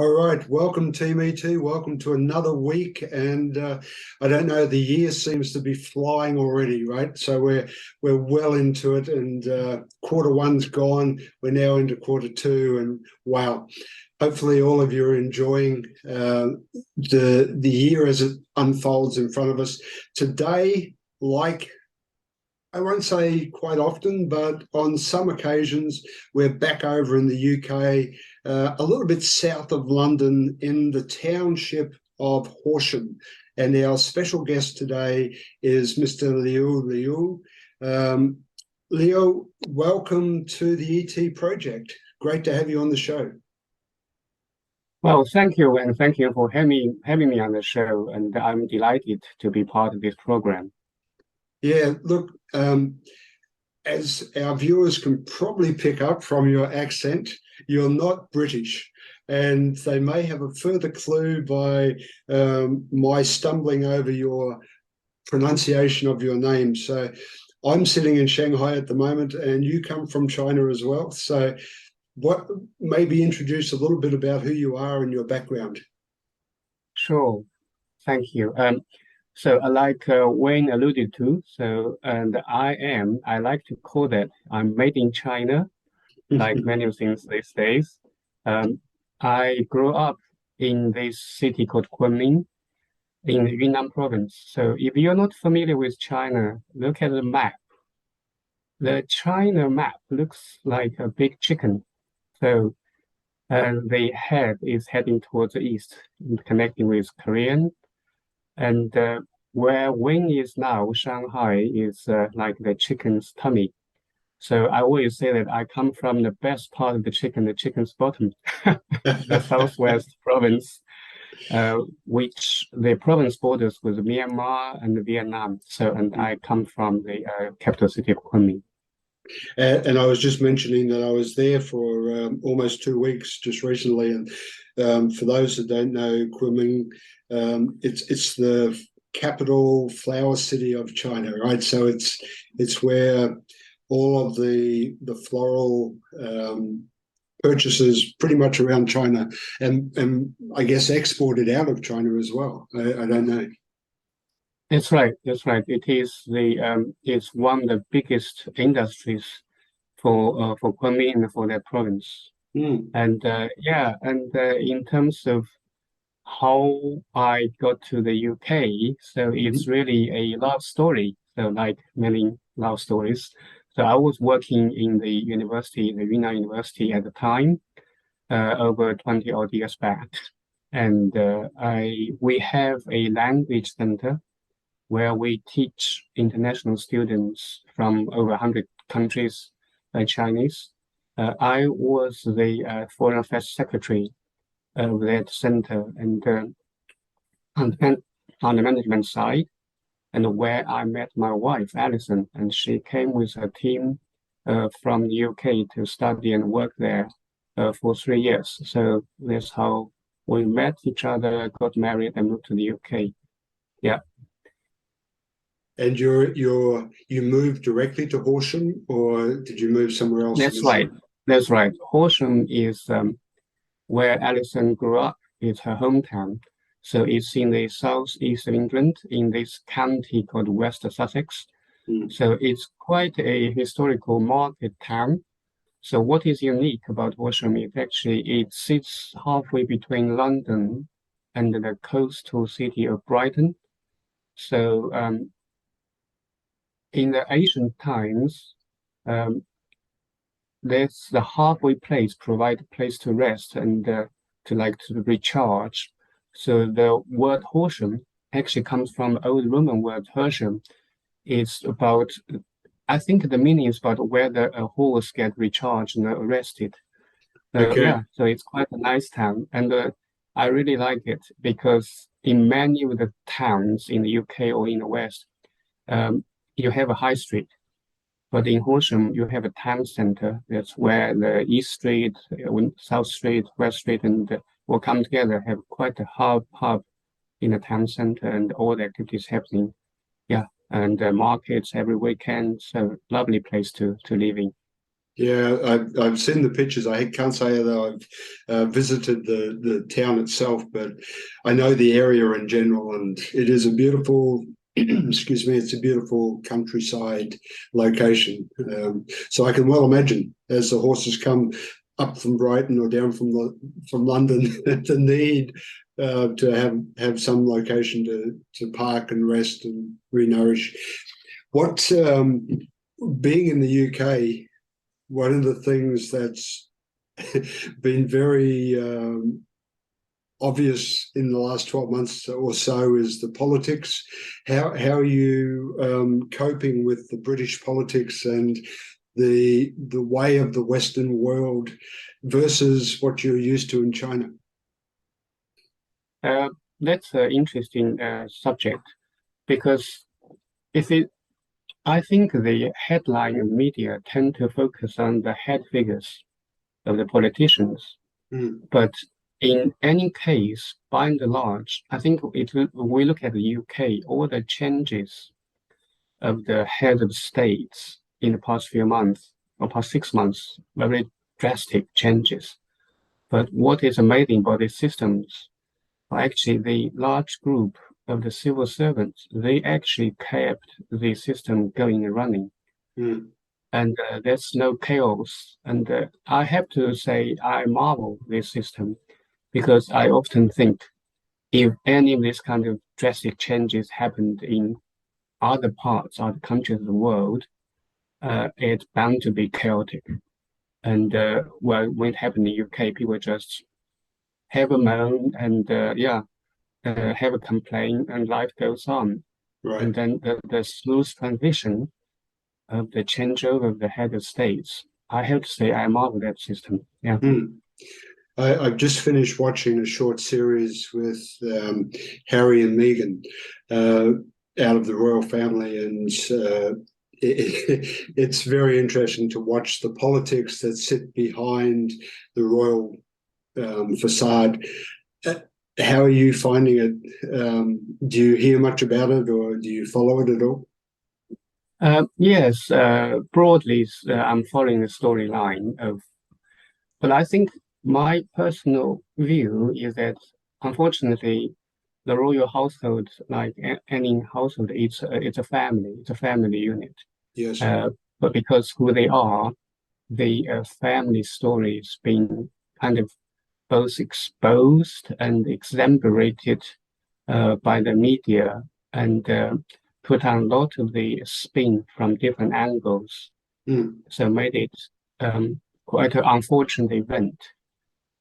All right, welcome Team ET. Welcome to another week, and I don't know, the year seems to be flying already, right? So we're well into it, and quarter one's gone. We're now into quarter two, and wow! Hopefully, all of you are enjoying the year as it unfolds in front of us today. Like, I won't say quite often, but on some occasions, we're back over in the UK, a little bit south of London in the township of Horsham. And our special guest today is Mr. Liu Liu. Leo, welcome to the ET project. Great to have you on the show. Well, thank you, and thank you for having me on the show. And I'm delighted to be part of this program. Yeah, look, as our viewers can probably pick up from your accent, you're not British. And they may have a further clue by my stumbling over your pronunciation of your name. So I'm sitting in Shanghai at the moment, and you come from China as well. So what maybe introduce a little bit about who you are and your background. Sure, thank you. So like Wayne alluded to, I like to call that I'm made in China, like many things these days. I grew up in this city called Kunming in Yunnan province. So if you're not familiar with China, look at the map. The China map looks like a big chicken. So the head is heading towards the east, connecting with Korean. And where Wing is now, Shanghai is like the chicken's tummy. So I always say that I come from the best part of the chicken's bottom, the southwest province, which the province borders with Myanmar and Vietnam. And I come from the capital city of Kunming. And I was just mentioning that I was there for almost 2 weeks just recently. And for those that don't know, Kunming, it's the capital flower city of China, right? So it's where all of the floral purchases pretty much around China, and I guess exported out of China as well. I don't know. That's right. That's right. It is it's one of the biggest industries for Kunming and for that province. Mm. And in terms of how I got to the UK, so it's really a love story. So like many love stories. So I was working in the university, the Yunnan University at the time, over 20 odd years back. And we have a language center where we teach international students from over 100 countries Chinese. I was the foreign affairs secretary of that center, and on the management side, and where I met my wife, Alison, and she came with her team from the UK to study and work there for 3 years. So that's how we met each other, got married, and moved to the UK. Yeah. And you moved directly to Horsham, or did you move somewhere else? That's right. That's right. Horsham is where Alison grew up. It's her hometown. So it's in the southeast of England, in this county called West Sussex. Mm. So it's quite a historical market town. So what is unique about Horsham is actually it sits halfway between London and the coastal city of Brighton. So in the ancient times, there's the halfway place, provide a place to rest and to recharge. So the word Horsham actually comes from Old Roman word Hersham. It's about, I think the meaning is about where a horse get recharged and rested. Okay. Yeah, so it's quite a nice town, and I really like it because in many of the towns in the UK or in the West, you have a high street. But in Horsham, you have a town center. That's where the East Street, South Street, West Street, and will come together, have quite a hub in the town center, and all the activities happening. Yeah, and markets every weekend. So lovely place to live in. Yeah, I've seen the pictures. I can't say that I've visited the town itself, but I know the area in general, and it is a beautiful, excuse me, it's a beautiful countryside location. So I can well imagine as the horses come up from Brighton or down from London, the need to have some location to park and rest and re-nourish. What being in the UK, one of the things that's been very obvious in the last 12 months or so is the politics. How are you coping with the British politics and the way of the Western world versus what you're used to in China? That's an interesting subject because if it, I think the headline media tend to focus on the head figures of the politicians. Mm. But in any case, by and large, I think we look at the UK, all the changes of the head of states in the past few months or past 6 months, very drastic changes. But what is amazing about these systems are actually the large group of the civil servants, they actually kept the system going and running. Mm. And there's no chaos. And I have to say, I marvel this system because I often think if any of these kind of drastic changes happened in other parts, other countries of the world, it's bound to be chaotic. And well, when it happened in the UK, people just have a moan and have a complaint, and life goes on. Right. And then the smooth transition of the changeover of the head of states, I have to say I marvel at that system. Yeah. Mm. I've just finished watching a short series with Harry and Meghan out of the royal family, and it's very interesting to watch the politics that sit behind the royal facade. Uh, How are you finding it? Do you hear much about it, or do you follow it at all? Yes, broadly, I'm following the storyline of, but I think my personal view is that unfortunately, the royal household, like any household, it's a family unit. Yes. Uh, but because who they are, the family story is being kind of both exposed and exaggerated by the media and put on a lot of the spin from different angles. Mm. So made it quite an unfortunate event.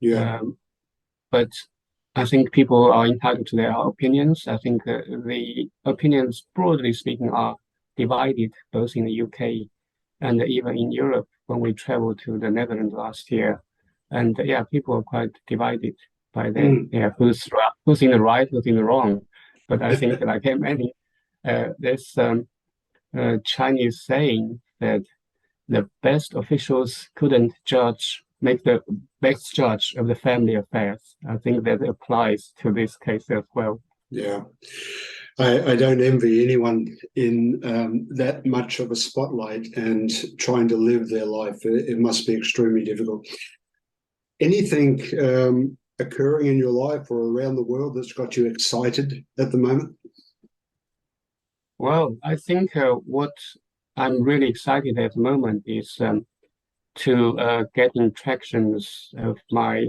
Yeah. Um, but I think people are entitled to their opinions. I think the opinions, broadly speaking, are divided both in the UK and even in Europe when we traveled to the Netherlands last year. And yeah, people are quite divided by that. Mm. Yeah, who's in the right, who's in the wrong. But I think, like many, there's Chinese saying that the best officials couldn't make the best judge of the family affairs. I think that applies to this case as well. Yeah. I don't envy anyone in that much of a spotlight and trying to live their life. It must be extremely difficult. Anything occurring in your life or around the world that's got you excited at the moment? Well, I think what I'm really excited at the moment is to getting tractions of my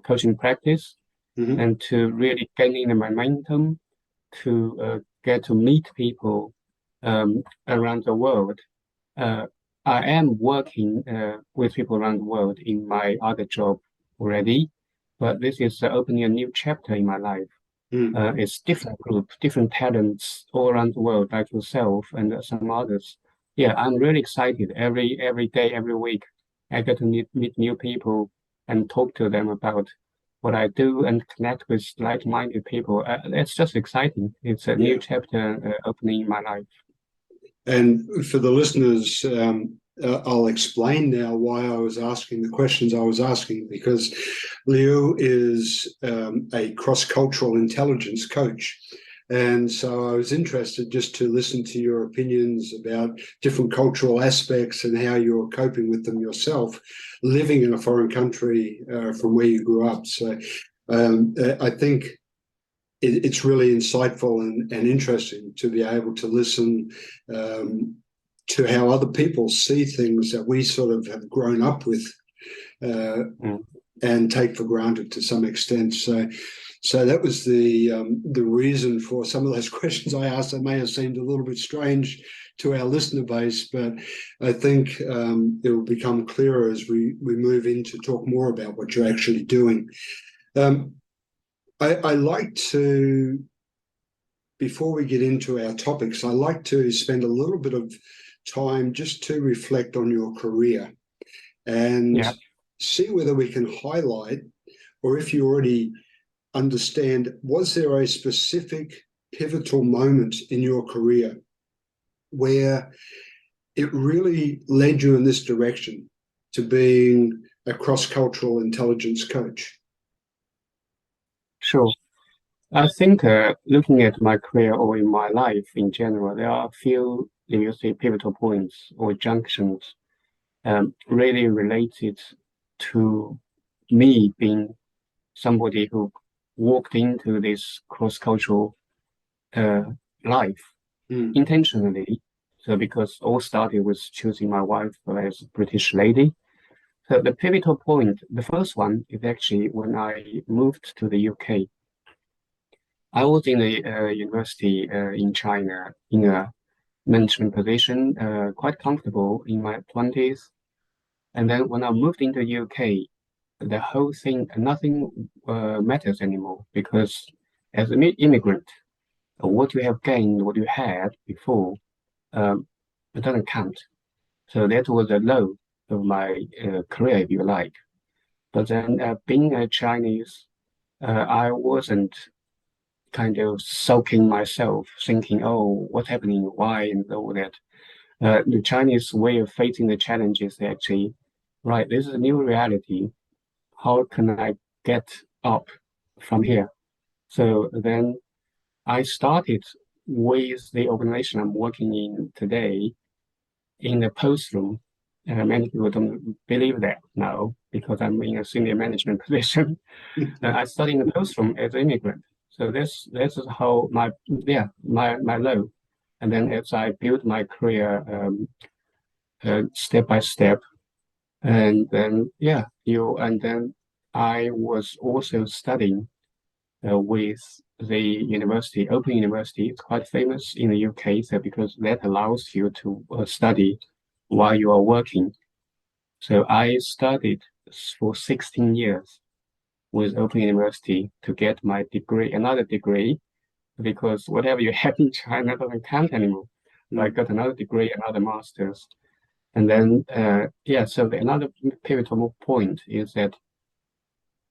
coaching practice Mm-hmm. and to really gaining the momentum to get to meet people around the world. Uh, I am working with people around the world in my other job already, but this is opening a new chapter in my life. Mm. It's different group, different talents all around the world, like yourself and some others. Yeah, I'm really excited. Every day, every week, I get to meet new people and talk to them about what I do and connect with like-minded people. It's just exciting. It's a new Yeah. chapter opening in my life. And for the listeners, I'll explain now why I was asking the questions I was asking, because Liu is a cross-cultural intelligence coach. And so I was interested just to listen to your opinions about different cultural aspects and how you're coping with them yourself, living in a foreign country from where you grew up. So I think it's really insightful and interesting to be able to listen to how other people see things that we sort of have grown up with and take for granted to some extent. So that was the reason for some of those questions I asked. That may have seemed a little bit strange to our listener base, but I think it will become clearer as we move in to talk more about what you're actually doing. I like to, before we get into our topics, I like to spend a little bit of time just to reflect on your career and see whether we can highlight, or if you already understand, was there a specific pivotal moment in your career where it really led you in this direction to being a cross-cultural intelligence coach? Sure. I think looking at my career or in my life in general, there are a few, you say, pivotal points or junctions really related to me being somebody who walked into this cross-cultural life intentionally. So because all started with choosing my wife as a British lady. So the pivotal point, the first one is actually when I moved to the UK. I was in a university in China in a management position, quite comfortable in my 20s. And then when I moved into the UK, the whole thing, nothing matters anymore because as an immigrant, what you have gained, what you had before, it doesn't count. So that was the low of my career, if you like. But then being a Chinese, I wasn't kind of sulking myself, thinking, oh, what's happening, why, and all that. The Chinese way of facing the challenge is actually, right, this is a new reality. How can I get up from here? So then I started with the organization I'm working in today in the post room. Many people don't believe that now because I'm in a senior management position. I started in the post room as an immigrant. So this is how my low. And then as I built my career step by step, and then and then I was also studying with the university, Open University. It's quite famous in the UK, so because that allows you to study while you are working. So I studied for 16 years with Open University to get my degree, another degree, because whatever you have in China doesn't count anymore. So I got another degree, another master's. And then, so another pivotal point is that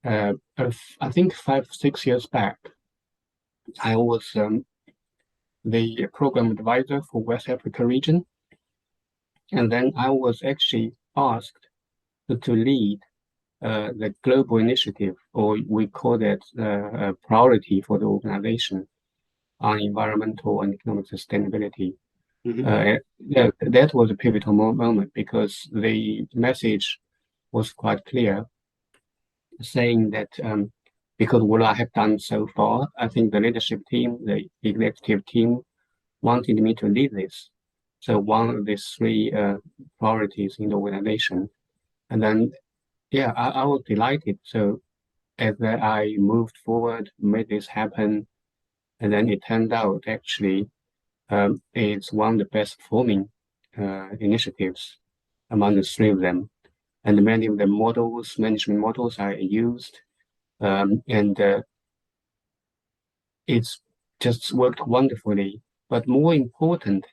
I think 5, 6 years back, I was the program advisor for West Africa region. And then I was actually asked to lead the global initiative, or we call that a priority for the organization on environmental and economic sustainability. That was a pivotal moment because the message was quite clear, saying that because what I have done so far, I think the leadership team, the executive team, wanted me to lead this. So one of these three priorities in the organization. And then, I was delighted. So as I moved forward, made this happen, and then it turned out actually it's one of the best performing initiatives among the three of them. And many of the models, management models I used, and it's just worked wonderfully. But more important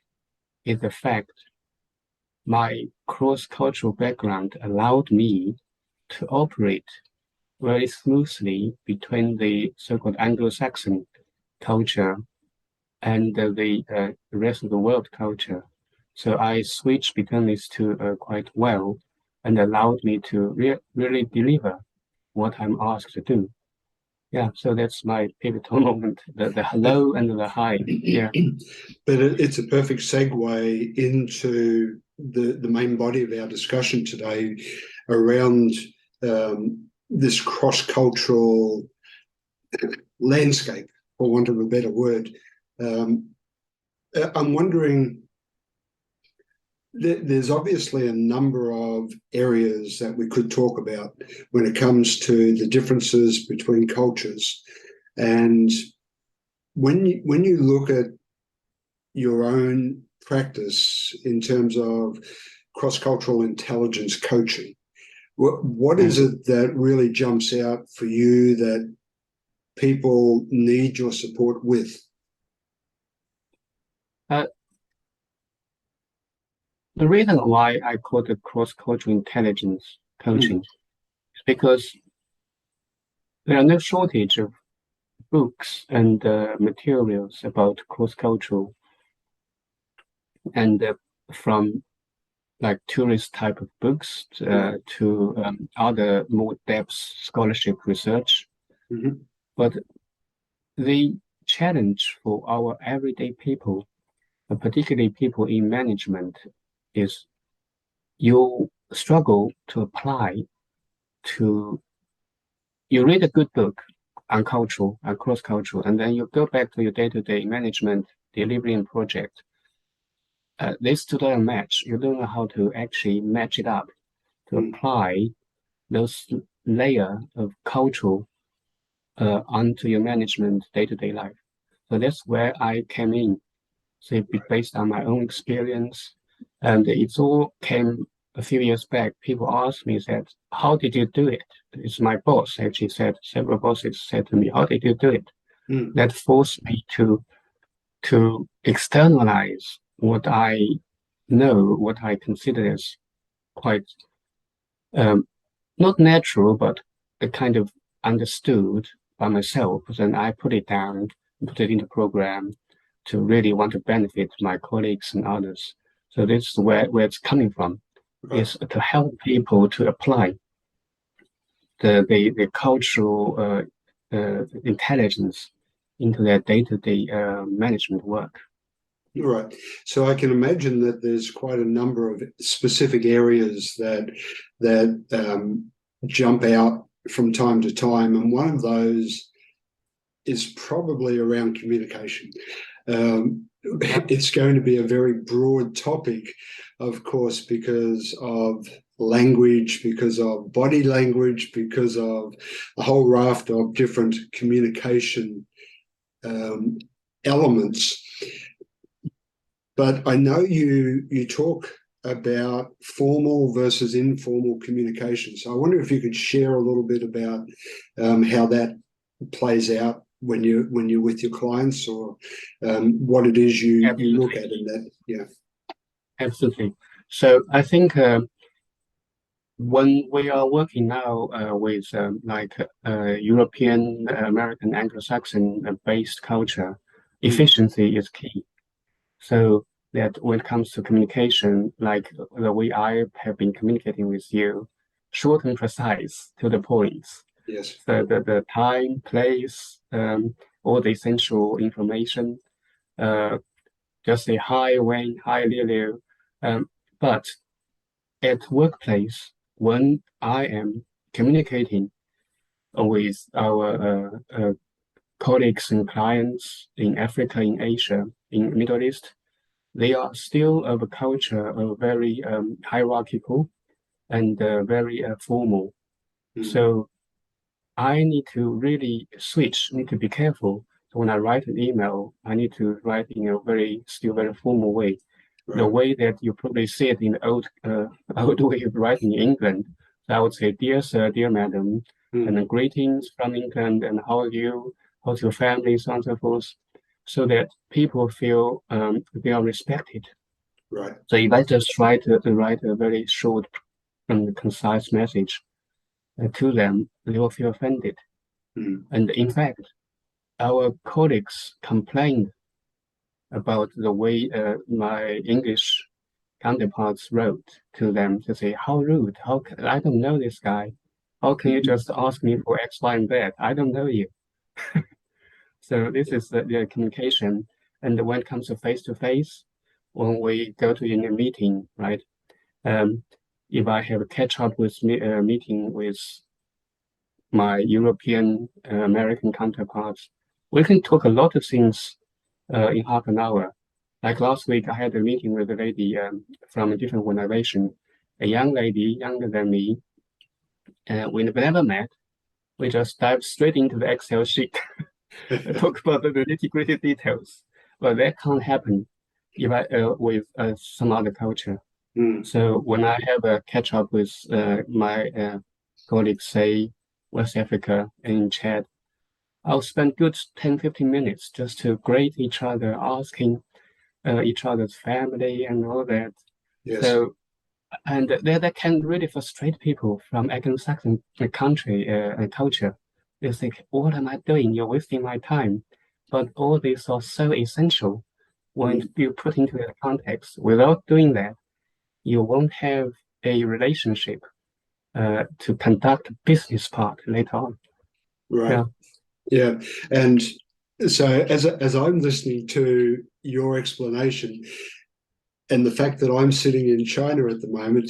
is the fact my cross-cultural background allowed me to operate very smoothly between the so-called Anglo-Saxon culture and the rest of the world culture. So I switched between these two quite well and allowed me to really deliver what I'm asked to do. yeah, so that's my pivotal moment, the low and the high. Yeah. But it's a perfect segue into the main body of our discussion today around this cross-cultural landscape, for want of a better word. I'm wondering, there's obviously a number of areas that we could talk about when it comes to the differences between cultures. And when you look at your own practice in terms of cross-cultural intelligence coaching, what is it that really jumps out for you that people need your support with? The reason why I call it cross-cultural intelligence coaching is because there are no shortage of books and materials about cross-cultural, and from like tourist type of books to other more depth scholarship research. Mm-hmm. But the challenge for our everyday people, particularly people in management, is you struggle to apply to, you read a good book on cultural and cross-cultural, and then you go back to your day-to-day management, delivery and project. These two don't match. You don't know how to actually match it up to apply those layer of cultural onto your management day-to-day life. So that's where I came in. So based on my own experience, and it's all came a few years back. People asked me that, "How did you do it?" It's my boss actually said. Several bosses said to me, "How did you do it?" That forced me to externalize what I know, what I consider as quite not natural, but a kind of understood by myself. Then I put it down, put it into program to really want to benefit my colleagues and others. So this is where it's coming from, is to help people to apply the cultural intelligence into their day-to-day management work. Right. So I can imagine that there's quite a number of specific areas that jump out from time to time, and one of those is probably around communication. It's going to be a very broad topic, of course, because of language, because of body language, because of a whole raft of different communication elements. But I know you talk about formal versus informal communication. So I wonder if you could share a little bit about how that plays out when you're with your clients, or what it is you look at in that. Yeah. Absolutely. So I think when we are working now with European, American, Anglo-Saxon based culture, efficiency is key. So that when it comes to communication, like the way I have been communicating with you, short and precise to the point. Yes. So the time, place, all the essential information, just say hi, Wayne, hi, Liu Liu. But at workplace, when I am communicating with our colleagues and clients in Africa, in Asia, in Middle East, they are still of a culture of very hierarchical and very formal. So I need to really switch, need to be careful. So when I write an email, I need to write in a still very formal way. Right. The way that you probably see it in the old way of writing in England. So I would say, dear sir, dear madam, and then greetings from England, and how are you? How's your family, so on and so forth, so that people feel they are respected. Right. So if I just try to write a very short and concise message to them, they will feel offended. And in fact, our colleagues complained about the way my English counterparts wrote to them to say, how rude, I don't know this guy. How can you just ask me for X, Y, and Z? I don't know you. So this is the communication. And when it comes to face, when we go to in a meeting, right? Um, if I have a catch up with meeting with my European American counterparts, we can talk a lot of things in half an hour. Like last week, I had a meeting with a lady from a different organization, a young lady, younger than me. We never met. We just dived straight into the Excel sheet, talk about the nitty-gritty details. But that can't happen if I with some other culture. Mm. So when I have a catch up with my colleagues, say West Africa and Chad, I'll spend good 10, 15 minutes just to greet each other, asking each other's family and all that. Yes. So, and that can really frustrate people from Anglo-Saxon country and culture. They think, what am I doing? You're wasting my time. But all these are so essential when you put into that context. Without doing that, you won't have a relationship to conduct business part later on. Right. Yeah. And so as I'm listening to your explanation and the fact that I'm sitting in China at the moment,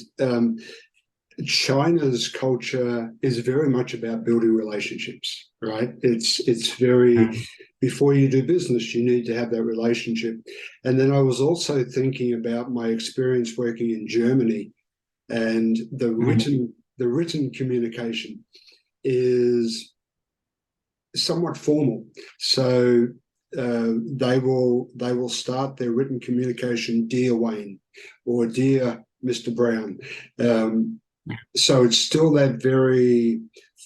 China's culture is very much about building relationships, right? It's very, before you do business, you need to have that relationship. And then I was also thinking about my experience working in Germany, and the written communication is somewhat formal. So they will start their written communication, "Dear Wayne," or "Dear Mr. Brown." So it's still that very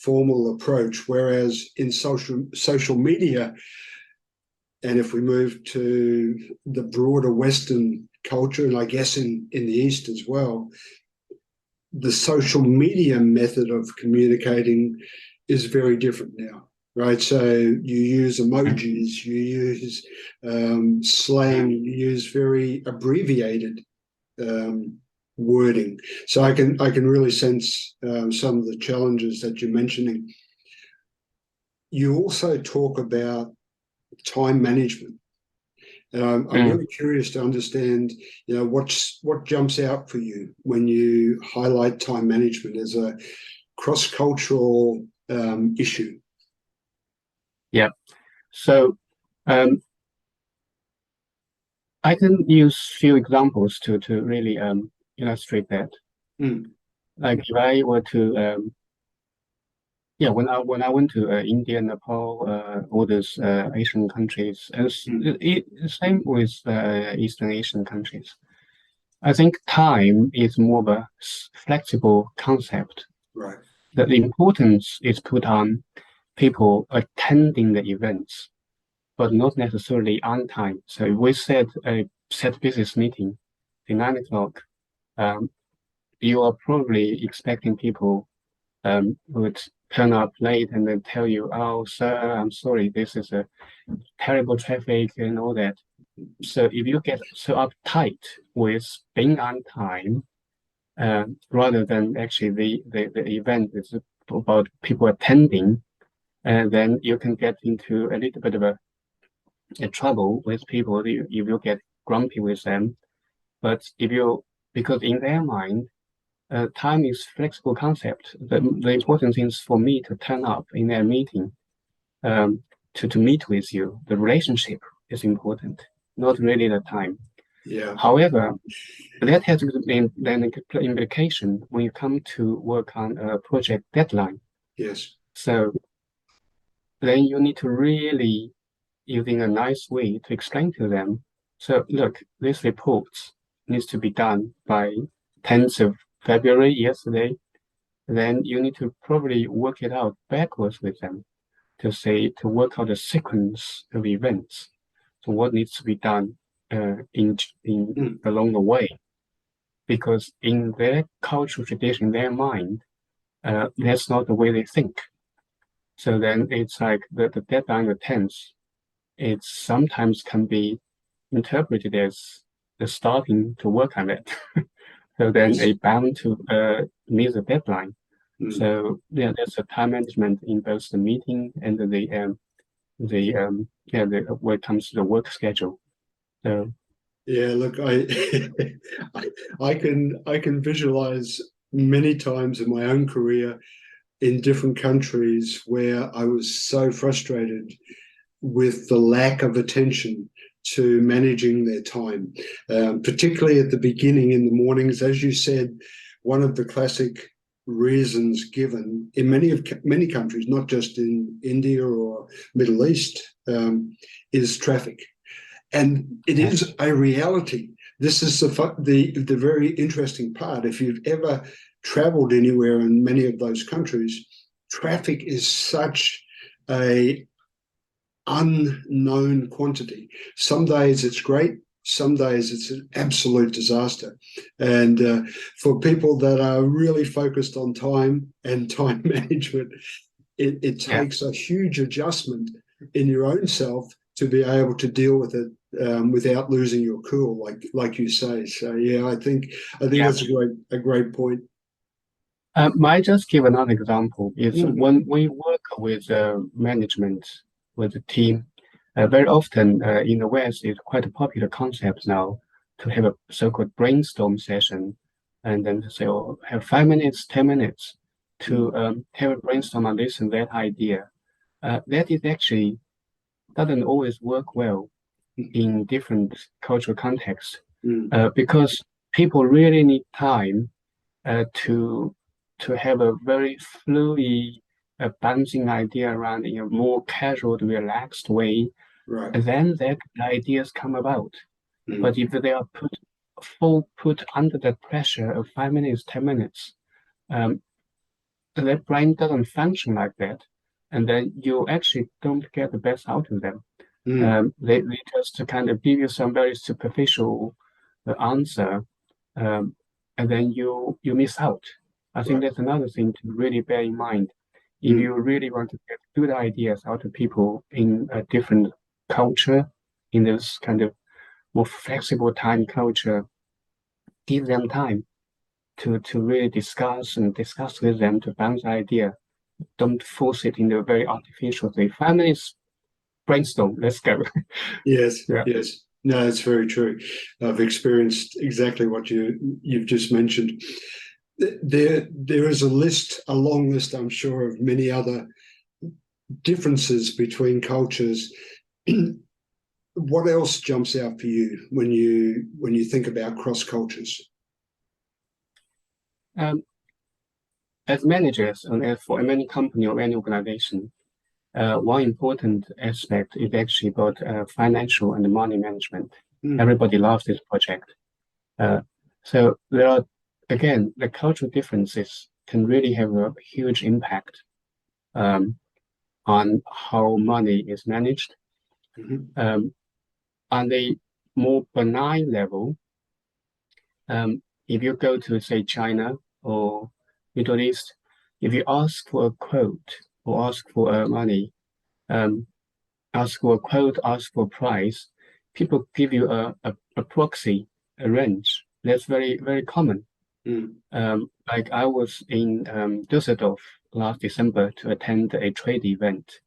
formal approach. Whereas in social media, and if we move to the broader Western culture, and I guess in the East as well, the social media method of communicating is very different now, right? So you use emojis, you use slang, you use very abbreviated wording. So I can really sense some of the challenges that you're mentioning. You also talk about time management. I'm really curious to understand, what jumps out for you when you highlight time management as a cross-cultural issue. Yeah. So I can use few examples to really illustrate that. Like if I were to when I went to India, Nepal, all those Asian countries, same with Eastern Asian countries. I think time is more of a flexible concept. Right. The importance is put on people attending the events, but not necessarily on time. So if we set a set business meeting at 9 o'clock, you are probably expecting people would turn up late and then tell you, "Oh, sir, I'm sorry, this is a terrible traffic and all that." So if you get so uptight with being on time, rather than actually the event is about people attending, then you can get into a little bit of a trouble with people if you get grumpy with them. But because in their mind, time is flexible concept. The important thing is for me to turn up in their meeting, to meet with you. The relationship is important, not really the time. Yeah. However, that has then implication when you come to work on a project deadline. Yes. So then you need to really using a nice way to explain to them. So look, this report needs to be done by 10th of February yesterday. Then you need to probably work it out backwards with them to work out a sequence of events. So what needs to be done in along the way, because in their cultural tradition, in their mind, that's not the way they think. So then it's like the deadline of 10th, it sometimes can be interpreted as the starting to work on it. So then Yes. they bound to meet the deadline. So yeah, there's a time management in both the meeting and the when it comes to the work schedule. So Yeah, look, I can visualize many times in my own career in different countries where I was so frustrated with the lack of attention to managing their time, particularly at the beginning in the mornings. As you said, one of the classic reasons given in many countries, not just in India or Middle East, is traffic, and it yeah, is a reality. This is the very interesting part. If you've ever traveled anywhere in many of those countries, traffic is such a unknown quantity. Some days it's great, some days it's an absolute disaster. And for people that are really focused on time and time management, it yeah, takes a huge adjustment in your own self to be able to deal with it without losing your cool, like you say. So yeah, I think yeah. that's a great point. Might just give another example is Mm, when we work with management, with the team, very often in the West, it's quite a popular concept now to have a so-called brainstorm session and then to say, oh, have 5 minutes, 10 minutes mm, to have a brainstorm on this and that idea. That is actually doesn't always work well in different cultural contexts mm, because people really need time to have a very fluid, bouncing idea around in a more casual, relaxed way, right. and then that ideas come about. But Mm, if they are put under the pressure of 5 minutes, 10 minutes, um, their brain doesn't function like that, and then you actually don't get the best out of them. mm, They just kind of give you some very superficial answer, um, and then you miss out. I think right. that's another thing to really bear in mind. If Mm, you really want to get good ideas out of people in a different culture, in this kind of more flexible time culture, give them time to really discuss with them to bounce idea. Don't force it into a very artificial thing. 5 minutes brainstorm, let's go. yes, Yeah. yes. No, it's very true. I've experienced exactly what you've just mentioned. There is a long list, I'm sure, of many other differences between cultures. What else jumps out for you when you think about cross cultures? Um, as managers and as for any company or any organization, one important aspect is actually about financial and money management. Mm, Everybody loves this project. Uh, so there are, again, the cultural differences can really have a huge impact um, on how money is managed. mhm, Um, on the more benign level, if you go to, say, China or Middle East, if you ask for a quote or ask for money, um, ask for a quote, ask for a price, people give you a proxy, a range. That's very, very common. mm, Like I was in Düsseldorf last December to attend a trade event,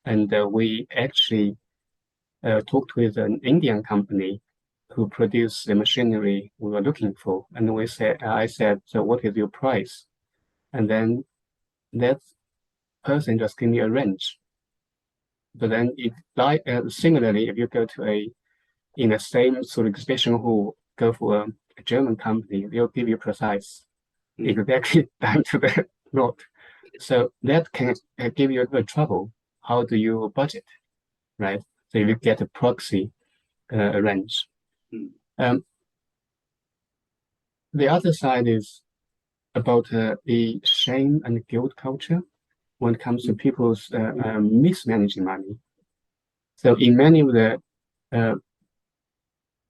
and we actually talked with an Indian company who produced the machinery we were looking for, and I said, so what is your price? And then that person just gave me a range. But then, similarly, if you go to in the same sort of exhibition hall, go for a German company, they'll give you precise, mm, exactly down to the note. So that can give you a bit of trouble. How do you budget, right? So you get a proxy range. mm, Um, the other side is about the shame and guilt culture when it comes to mm, people's mismanaging money. So in many of the uh,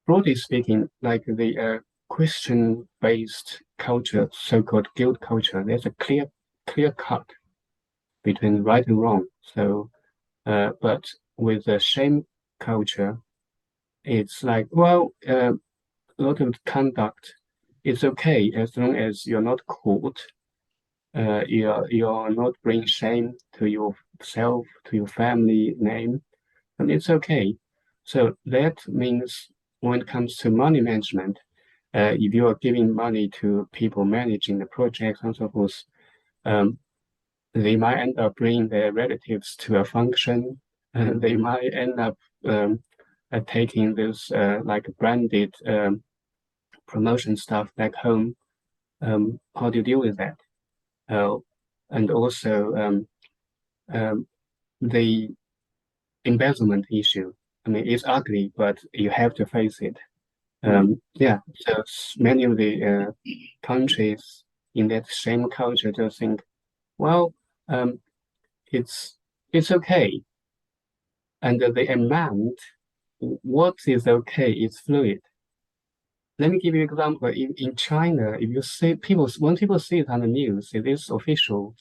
broadly speaking, like the Christian-based culture, so-called guilt culture, there's a clear cut between right and wrong. So, but with the shame culture, it's like, well, a lot of conduct is okay as long as you're not caught. you're not bring shame to yourself, to your family name, and it's okay. So that means when it comes to money management, if you are giving money to people managing the projects and so forth, um, they might end up bringing their relatives to a function. They might end up taking this like branded promotion stuff back home. How do you deal with that? Uh, and also the embezzlement issue. I mean, it's ugly, but you have to face it. Yeah, so many of the countries in that same culture just think, well, um, it's it's okay, and the amount, what is okay, is fluid. Let me give you an example. In China, if you see people, when people see it on the news, it is official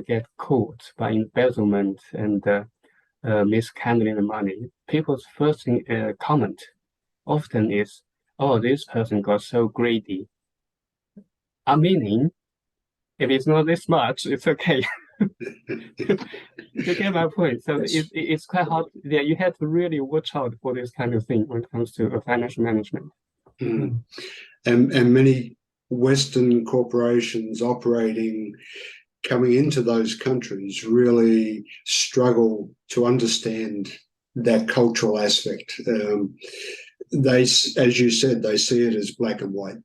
get caught by embezzlement and mishandling the money. People's first comment often is, "Oh, this person got so greedy." I meaning, if it's not this much, it's okay. You get my point. So it's quite hard. Yeah, you have to really watch out for this kind of thing when it comes to financial management. Mm. And many Western corporations operating coming into those countries really struggle to understand that cultural aspect. They, as you said, they see it as black and white.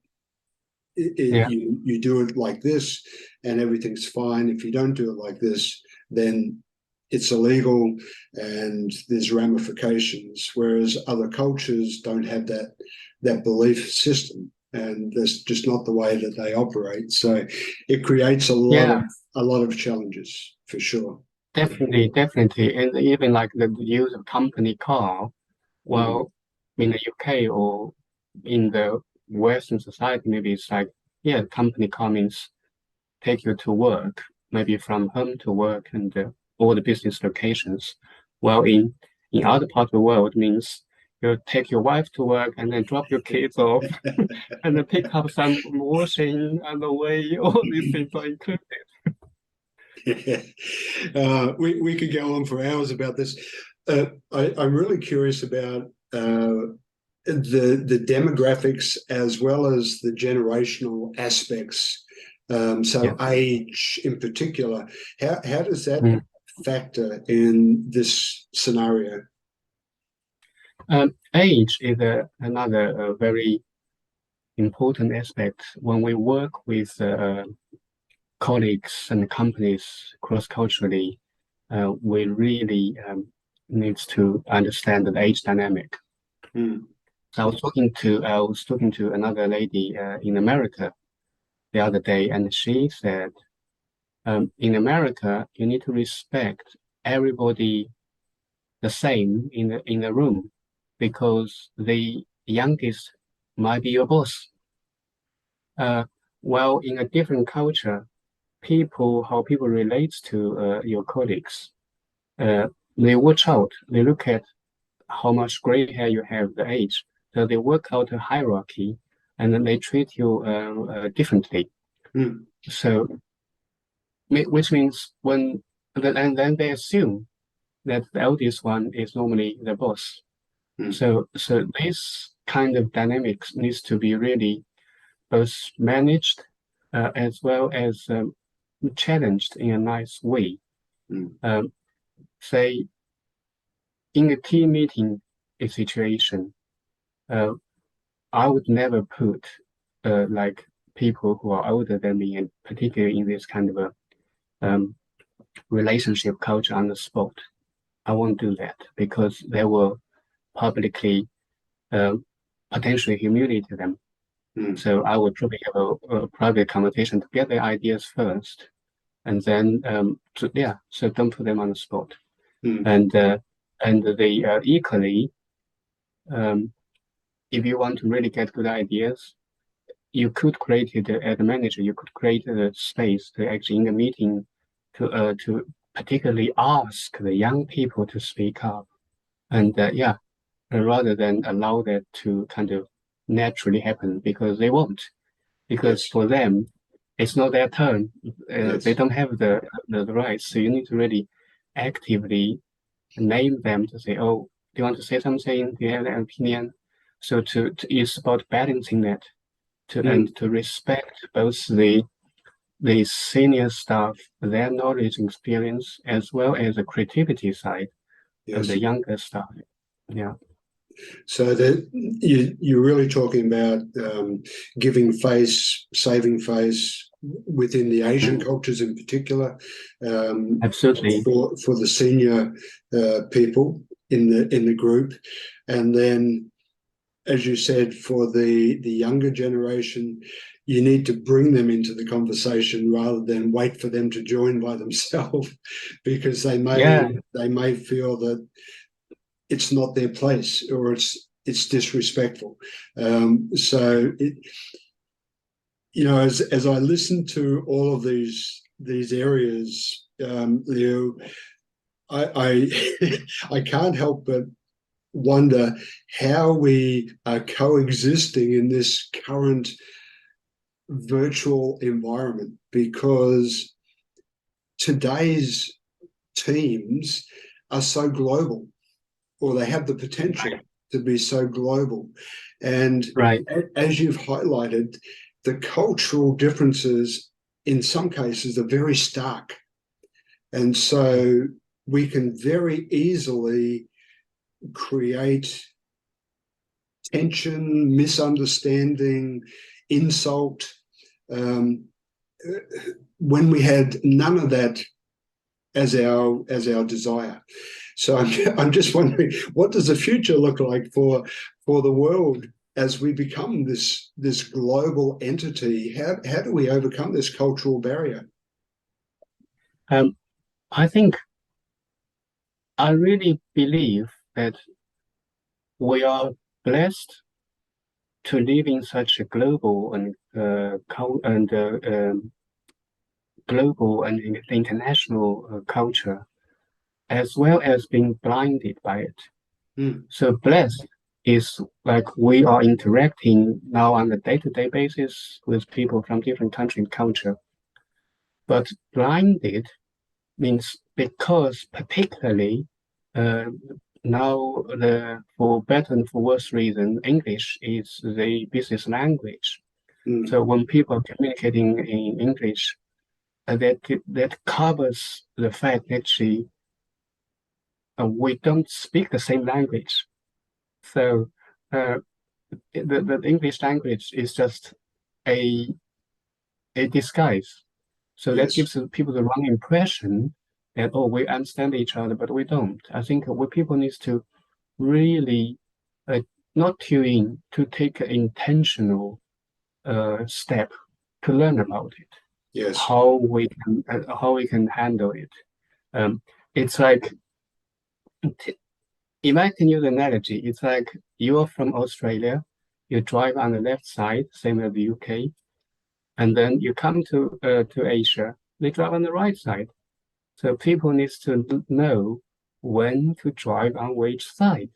Yeah, You do it like this, and everything's fine. If you don't do it like this, then it's illegal, and there's ramifications. Whereas other cultures don't have that belief system, and that's just not the way that they operate. So it creates yeah, a lot of challenges for sure. definitely, definitely. And even like the use of company car, Mm. well, in the UK or in the Western society, maybe it's like, yeah, company car means take you to work, maybe from home to work and all the business locations. Well, in other parts of the world, means you take your wife to work and then drop your kids off and then pick up some washing on the way. All these things are included. Yeah. We could go on for hours about this. I'm really curious about the demographics as well as the generational aspects. Yeah. So age in particular, how does that Mm. factor in this scenario? Age is another very important aspect when we work with colleagues and companies cross-culturally. We really needs to understand the age dynamic. Mm. So I was talking to another lady in America the other day, and she said, in America, you need to respect everybody the same in the room because the youngest might be your boss. Uh, while in a different culture, how people relate to your colleagues, uh, they watch out. They look at how much gray hair you have, the age. So they work out a hierarchy, and then they treat you differently. Mm. So, which means and then they assume that the eldest one is normally the boss. Mm. So this kind of dynamics needs to be really both managed as well as challenged in a nice way. Mm. Um, say in a team meeting situation, uh, I would never put like people who are older than me, and particularly in this kind of a um, relationship culture on the spot. I won't do that because they will publicly uh, potentially humiliate them. Mm. So I would probably have a private conversation to get their ideas first, and then so don't put them on the spot. Mm. And they equally, um, if you want to really get good ideas, you could create it as a manager. You could create a space to actually in the meeting to particularly ask the young people to speak up, and rather than allow that to kind of naturally happen because they won't. Because Yes. for them, it's not their turn. Yes. They don't have the rights. So you need to really actively name them to say, oh, do you want to say something? Do you have an opinion? So it's about balancing that and to respect both the senior staff, their knowledge and experience, as well as the creativity side of Yes. the younger staff. Yeah. So that you're really talking about giving face, saving face within the Asian cultures in particular, Absolutely. for the senior people in the group, and then, as you said, for the younger generation, you need to bring them into the conversation rather than wait for them to join by themselves, because they may feel that it's not their place or it's disrespectful. So as I listen to all of these areas, Liu, I I can't help but wonder how we are coexisting in this current virtual environment, because today's teams are so global, or they have the potential to be so global. And right. as you've highlighted, the cultural differences in some cases are very stark. And so we can very easily create tension, misunderstanding, insult, when we had none of that as our desire. So I'm just wondering, what does the future look like for the world as we become this global entity? How do we overcome this cultural barrier? I think I really believe that we are blessed to live in such a global and global and international culture, as well as being blinded by it. So blessed is like we are interacting now on a day-to-day basis with people from different countries and culture. But blinded means because particularly now for better and for worse reason, English is the business language. So when people are communicating in English, that covers the fact actually we don't speak the same language. So the English language is just a disguise. So that Yes. gives people the wrong impression that, oh, we understand each other, but we don't. I think what people need to really not tune in to take an intentional step to learn about it. Yes. How we can handle it. It's like, if I can use an analogy, it's like you're from Australia, you drive on the left side, same as the UK, and then you come to Asia, they drive on the right side. So people need to know when to drive on which side.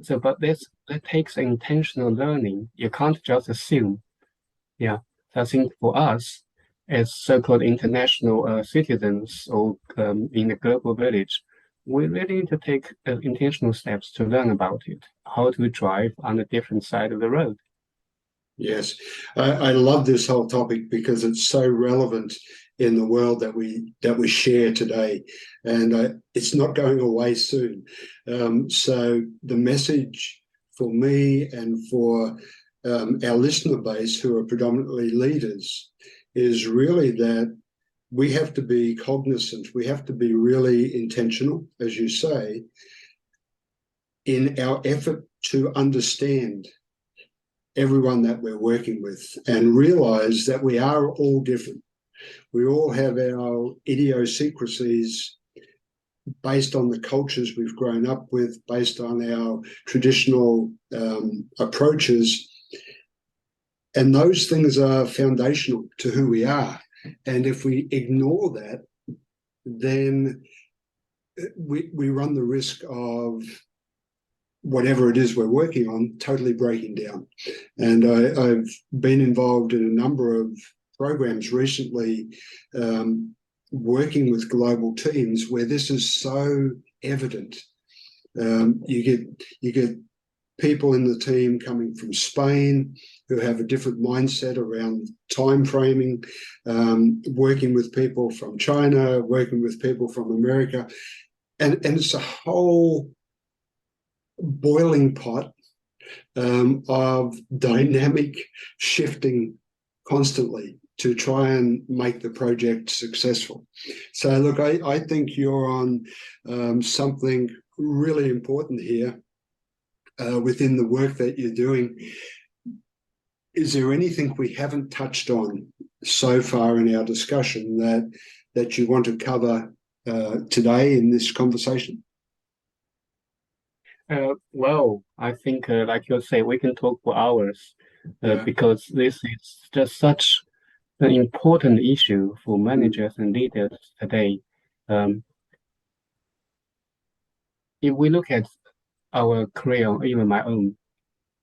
So, but that takes intentional learning. You can't just assume. Yeah, so I think for us as so-called international citizens or in the global village, we really need to take intentional steps to learn about it, how to drive on a different side of the road. Yes, I love this whole topic because it's so relevant in the world that we share today, and it's not going away soon. So the message for me and for our listener base, who are predominantly leaders, is really that we have to be cognizant. We have to be really intentional, as you say, in our effort to understand everyone that we're working with and realize that we are all different. We all have our idiosyncrasies based on the cultures we've grown up with, based on our traditional approaches. And those things are foundational to who we are. And if we ignore that, then we run the risk of whatever it is we're working on totally breaking down. And I've been involved in a number of programs recently working with global teams where this is so evident. You get people in the team coming from Spain who have a different mindset around time framing, working with people from China, working with people from America, and it's a whole boiling pot of dynamic shifting constantly to try and make the project successful. So look, I think you're on something really important here within the work that you're doing. Is there anything we haven't touched on so far in our discussion that you want to cover today in this conversation? Well, I think, like you say, we can talk for hours Yeah. because this is just such an important issue for managers and leaders today. If we look at our career, or even my own,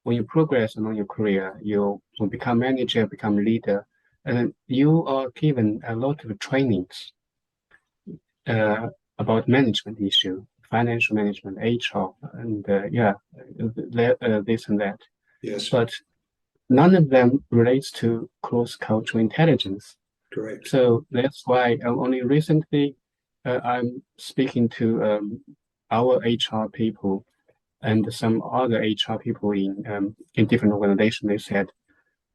when you progress along your career, you will become manager, become leader, and you are given a lot of trainings about management issue, financial management, HR, and this and that. Yes. But none of them relates to cross-cultural intelligence. Correct. So that's why only recently I'm speaking to our HR people and some other HR people in different organizations. They said,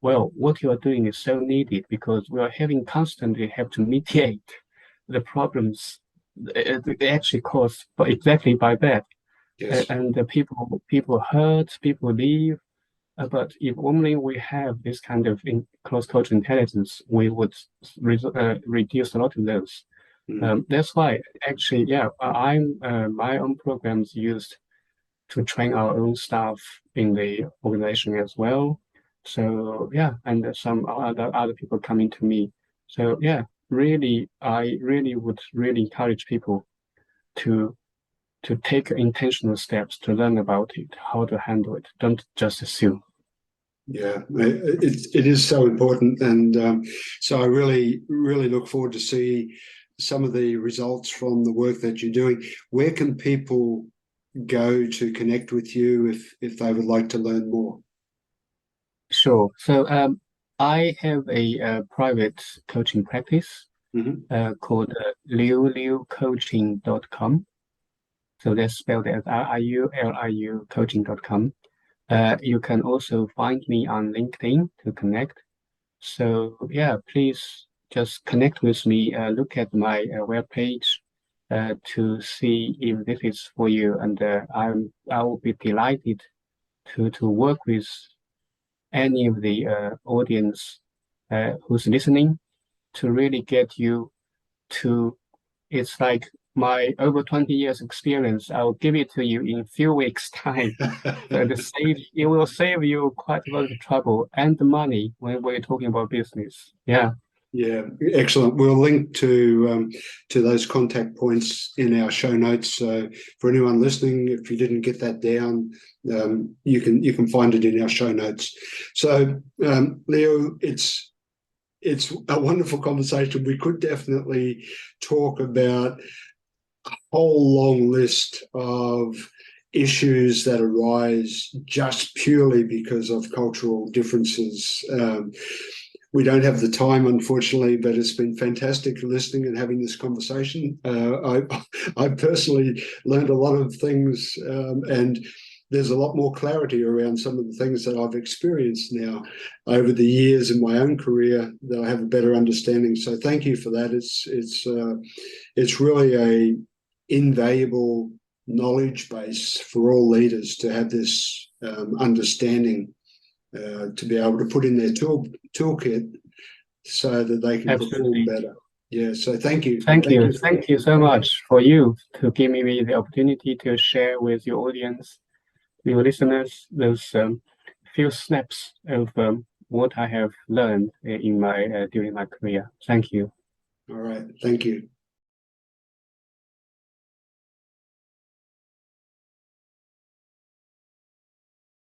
well, what you are doing is so needed because we are constantly have to mediate the problems actually caused exactly by that. Yes. And the people hurt, people leave. But if only we have this kind of cross-cultural intelligence, we would reduce a lot of those. That's why actually, I'm my own programs used to train our own staff in the organization as well. So and some other people coming to me. So really, I really would encourage people to take intentional steps to learn about it, how to handle it. Don't just assume. Yeah, it is so important, and so I really look forward to see some of the results from the work that you're doing. Where can people go to connect with you if they would like to learn more? Sure. So I have a private coaching practice called liuliucoaching.com. So that's spelled as RIULIU coaching.com. You can also find me on LinkedIn to connect. So please just connect with me. Look at my webpage to see if this is for you, and I will be delighted to work with any of the audience who's listening to really get you to. It's like my over 20 years experience. I'll give it to you in a few weeks' time. And it will save you quite a lot of trouble and money when we're talking about business. Yeah. Yeah, excellent. We'll link to those contact points in our show notes. So for anyone listening, if you didn't get that down, you can find it in our show notes. So Leo, it's a wonderful conversation. We could definitely talk about a whole long list of issues that arise just purely because of cultural differences. We don't have the time, unfortunately, but it's been fantastic listening and having this conversation. I personally learned a lot of things, and there's a lot more clarity around some of the things that I've experienced now over the years in my own career that I have a better understanding. So thank you for that. It's really a invaluable knowledge base for all leaders to have this understanding. To be able to put in their toolkit so that they can perform better. Yeah, so thank you. Thank you so much for you to give me the opportunity to share with your audience, your listeners, those few snaps of what I have learned in my during my career. Thank you. All right, thank you.